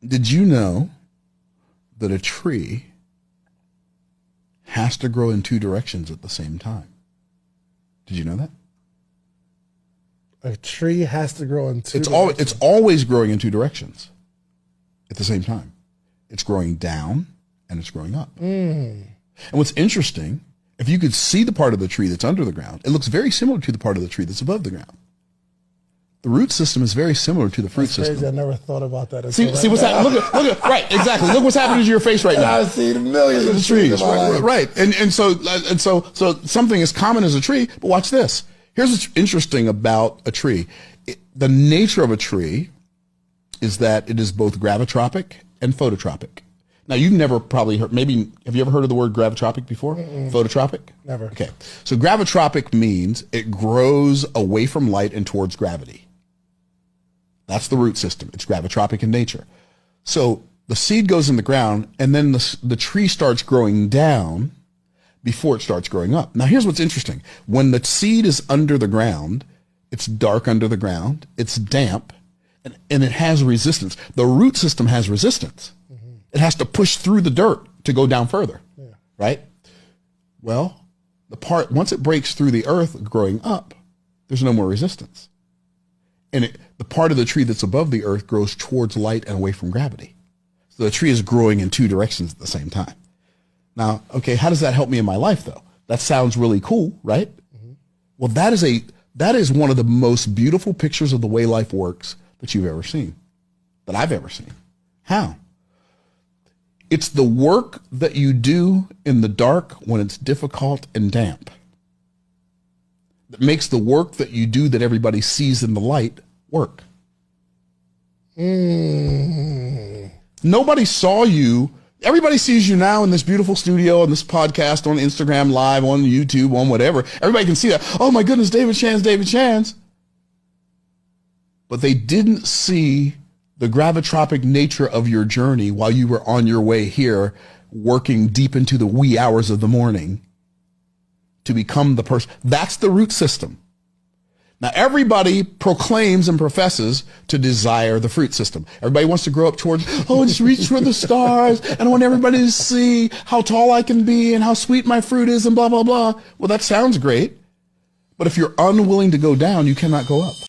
Did you know that a tree has to grow in two directions at the same time? Did you know that? A tree has to grow in two directions. It's always growing in two directions at the same time. It's growing down and it's growing up. And what's interesting, if you could see the part of the tree that's under the ground, it looks very similar to the part of the tree that's above the ground. The root system is very similar to the fruit system. Crazy. I never thought about that. See what's happening? Look at, right, exactly. Look what's happening to your face right now. I've seen millions of trees. Right. And so something as common as a tree, but watch this. Here's what's interesting about a tree. The nature of a tree is that it is both gravitropic and phototropic. Now, you've never probably heard, maybe, have you ever heard of the word gravitropic before? Phototropic? Never. Okay. So gravitropic means it grows away from light and towards gravity. That's the root system. It's gravitropic in nature. So the seed goes in the ground, and then the tree starts growing down before it starts growing up. Now, here's what's interesting. When the seed is under the ground, it's dark under the ground, it's damp, and it has resistance. The root system has resistance. It has to push through the dirt to go down further, right? Well, once it breaks through the earth growing up, there's no more resistance. And the part of the tree that's above the earth grows towards light and away from gravity. So the tree is growing in two directions at the same time. Now, okay, how does that help me in my life, though? That sounds really cool, right? Well, that is one of the most beautiful pictures of the way life works that you've ever seen, that I've ever seen. How? It's the work that you do in the dark when it's difficult and damp that makes the work that you do that everybody sees in the light work. Nobody saw you. Everybody sees you now in this beautiful studio, on this podcast, on Instagram Live, on YouTube, on whatever. Everybody can see that. Oh my goodness, David Shands. But they didn't see the gravitropic nature of your journey while you were on your way here, working deep into the wee hours of the morning to become the person. That's the root system. Now, everybody proclaims and professes to desire the fruit system. Everybody wants to grow up towards, just reach for the stars, and I want everybody to see how tall I can be and how sweet my fruit is and blah, blah, blah. Well, that sounds great. But if you're unwilling to go down, you cannot go up.